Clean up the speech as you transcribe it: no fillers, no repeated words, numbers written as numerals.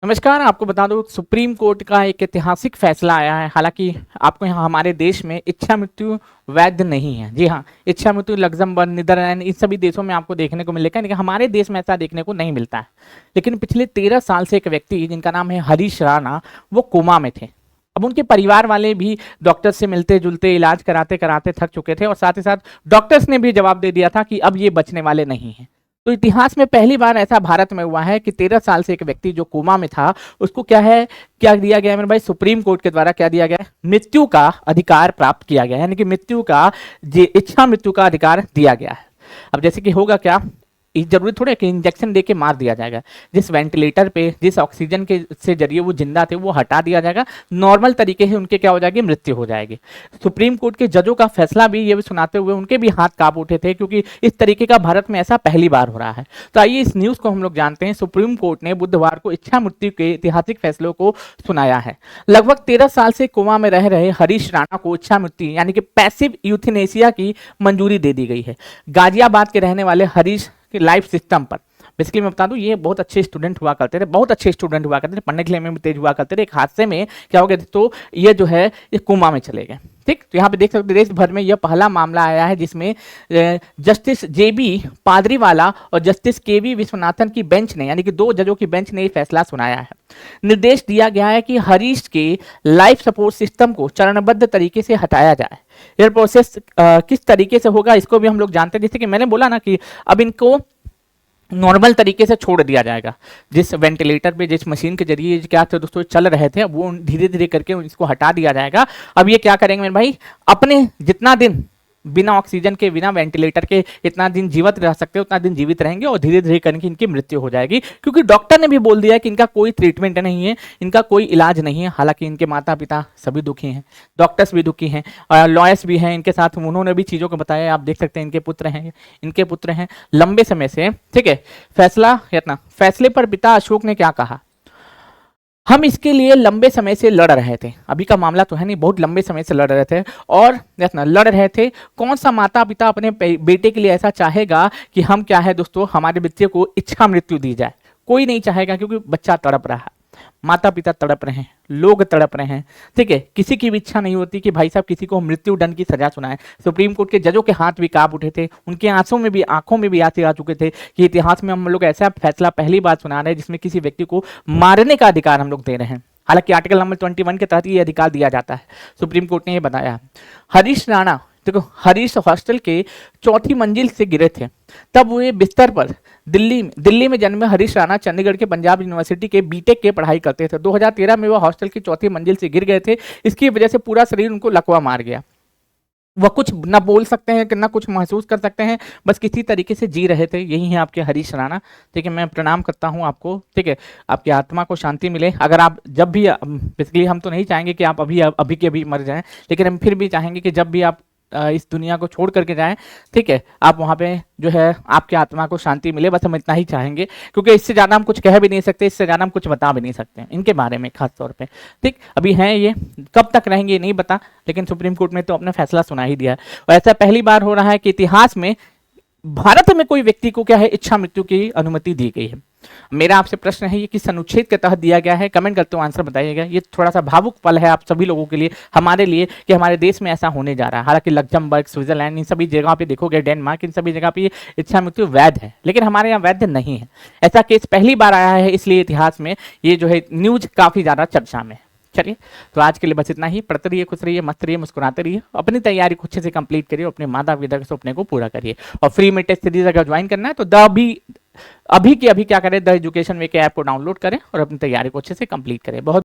नमस्कार। आपको बता दूं सुप्रीम कोर्ट का एक ऐतिहासिक फैसला आया है। हालांकि आपको यहाँ हमारे देश में इच्छा मृत्यु वैध नहीं है। जी हाँ, इच्छा मृत्यु लग्जमबर्ग, नीदरलैंड, इन सभी देशों में आपको देखने को मिलेगा, लेकिन हमारे देश में ऐसा देखने को नहीं मिलता है। लेकिन पिछले 13 साल से एक व्यक्ति जिनका नाम है हरीश राणा, वो कोमा में थे। अब उनके परिवार वाले भी डॉक्टर से मिलते जुलते इलाज कराते कराते थक चुके थे और साथ ही साथ डॉक्टर्स ने भी जवाब दे दिया था कि अब ये बचने वाले नहीं हैं। तो इतिहास में पहली बार ऐसा भारत में हुआ है कि 13 साल से एक व्यक्ति जो कोमा में था, उसको क्या दिया गया है मेरे भाई, सुप्रीम कोर्ट के द्वारा क्या दिया गया है, मृत्यु का अधिकार प्राप्त किया गया है। यानी कि मृत्यु का इच्छा मृत्यु का अधिकार दिया गया है। अब जैसे कि होगा क्या, जरूरी थोड़ा कि इंजेक्शन देके मार दिया जाएगा। जिस वेंटिलेटर पे जिस ऑक्सीजन के से जरिए वो जिंदा थे वो हटा दिया जाएगा, नॉर्मल तरीके से उनके क्या हो जाएगी, मृत्यु हो जाएगी। सुप्रीम कोर्ट के जजों का फैसला भी ये भी सुनाते हुए उनके भी हाथ कांप उठे थे, क्योंकि इस तरीके का भारत में ऐसा पहली बार हो रहा है। तो आइए इस न्यूज को हम लोग जानते हैं। सुप्रीम कोर्ट ने बुधवार को इच्छा मृत्यु के ऐतिहासिक फैसलों को सुनाया है। लगभग 13 साल से कोमा में रह रहे हरीश राणा को इच्छा मृत्यु यानी कि पैसिव यूथेनेसिया की मंजूरी दे दी गई है। गाजियाबाद के रहने वाले हरीश कि लाइफ सिस्टम पर बेसिकली मैं बता दूं, ये बहुत अच्छे स्टूडेंट हुआ करते थे, बहुत अच्छे स्टूडेंट हुआ करते थे, पढ़ने के लिए में भी तेज हुआ करते थे। एक हादसे में क्या हो गया, तो ये जो है ये कोमा में चले गए। ठीक, तो यहाँ पे देख सकते हैं देश भर में यह पहला मामला आया है जिसमें जस्टिस जेबी पादरीवाला और जस्टिस केवी विश्वनाथन की बेंच ने, यानी कि 2 जजों की बेंच ने ये फैसला सुनाया है। निर्देश दिया गया है कि हरीश के लाइफ सपोर्ट सिस्टम को चरणबद्ध तरीके से हटाया जाए। यह प्रोसेस किस तरीके से होगा इसको भी हम लोग जानते हैं। जैसे कि मैंने बोला ना कि अब इनको नॉर्मल तरीके से छोड़ दिया जाएगा। जिस वेंटिलेटर पे जिस मशीन के जरिए क्या थे दोस्तों चल रहे थे, अब वो धीरे धीरे करके इसको हटा दिया जाएगा। अब ये क्या करेंगे मेरे भाई, अपने जितना दिन बिना ऑक्सीजन के बिना वेंटिलेटर के इतना दिन जीवित रह सकते हैं उतना दिन जीवित रहेंगे और धीरे धीरे करके इनकी मृत्यु हो जाएगी। क्योंकि डॉक्टर ने भी बोल दिया कि इनका कोई ट्रीटमेंट नहीं है, इनका कोई इलाज नहीं है। हालांकि इनके माता पिता सभी दुखी हैं, डॉक्टर्स भी दुखी हैं, लॉयर्स भी हैं इनके साथ, उन्होंने भी चीज़ों को बताया। आप देख सकते हैं इनके पुत्र हैं लंबे समय से। ठीक है, फैसले पर पिता अशोक ने क्या कहा, हम इसके लिए लंबे समय से लड़ रहे थे। अभी का मामला तो है नहीं, बहुत लंबे समय से लड़ रहे थे और लड़ रहे थे। कौन सा माता पिता अपने बेटे के लिए ऐसा चाहेगा कि हम क्या है दोस्तों, हमारे बच्चे को इच्छा मृत्यु दी जाए? कोई नहीं चाहेगा, क्योंकि बच्चा तड़प रहा है, माता पिता तड़प रहे हैं, लोग तड़प रहे हैं। ठीक है, किसी की भी इच्छा नहीं होती कि भाई साहब किसी को मृत्यु दंड की सजा सुनाए। सुप्रीम कोर्ट के जजों के हाथ भी कांप उठे थे, उनके आंखों में भी आंसू आ चुके थे कि इतिहास में हम लोग ऐसा फैसला पहली बार सुना रहे हैं जिसमें किसी व्यक्ति को मारने का अधिकार हम लोग दे रहे हैं। हालांकि आर्टिकल नंबर 21 के तहत ये अधिकार दिया जाता है, सुप्रीम कोर्ट ने ये बताया। हरीश राणा, देखो हरीश हॉस्टल के 4थी मंजिल से गिरे थे, तब वे बिस्तर पर दिल्ली में जन्मे हरीश राणा चंडीगढ़ के पंजाब यूनिवर्सिटी के बीटेक की पढ़ाई करते थे। 2013 में वह हॉस्टल की 4थी मंजिल से गिर गए थे। इसकी वजह से पूरा शरीर उनको लकवा मार गया। वह कुछ ना बोल सकते हैं, ना कुछ महसूस कर सकते हैं, बस किसी तरीके से जी रहे थे। यही है आपके हरीश राणा। ठीक है, मैं प्रणाम करता हूं आपको। ठीक है, आपकी आत्मा को शांति मिले। अगर आप जब भी, बेसिकली हम तो नहीं चाहेंगे कि आप अभी के अभी मर जाएं, लेकिन हम फिर भी चाहेंगे कि जब भी आप इस दुनिया को छोड़ करके जाएं, ठीक है, आप वहाँ पे जो है आपकी आत्मा को शांति मिले, बस हम इतना ही चाहेंगे। क्योंकि इससे ज़्यादा हम कुछ कह भी नहीं सकते, इससे ज़्यादा हम कुछ बता भी नहीं सकते इनके बारे में खास तौर पे। ठीक, अभी हैं ये, कब तक रहेंगे नहीं बता, लेकिन सुप्रीम कोर्ट ने तो अपना फैसला सुना ही दिया है। और ऐसा पहली बार हो रहा है कि इतिहास में भारत में कोई व्यक्ति को क्या है, इच्छा मृत्यु की अनुमति दी गई है। मेरा आपसे प्रश्न है, ये किस अनुच्छेद के तहत दिया गया है? कमेंट करते हो आंसर बताइएगा। ये थोड़ा सा भावुक पल है आप सभी लोगों के लिए, हमारे लिए, कि हमारे देश में ऐसा होने जा रहा है। हालांकि लग्जमबर्ग, स्विट्जरलैंड, इन सभी जगह पे देखोगे, डेनमार्क, इन सभी जगह पे इच्छा मृत्यु वैध है, लेकिन हमारे यहाँ वैध नहीं है। ऐसा केस पहली बार आया है, इसलिए इतिहास में ये जो है न्यूज काफी ज्यादा चर्चा में। चलिए, तो आज के लिए बस इतना ही। पढ़ते रहिए, खुश रहिए, मस्त रहिए, मुस्कुराते रहिए, अपनी तैयारी को अच्छे से कंप्लीट करिए, अपने माता पिता के सपने को पूरा करिए। और फ्री में टेस्ट सीरीज अगर ज्वाइन करना है तो अभी क्या करें, द एजुकेशन वे के ऐप को डाउनलोड करें और अपनी तैयारी को अच्छे से कंप्लीट करें। बहुत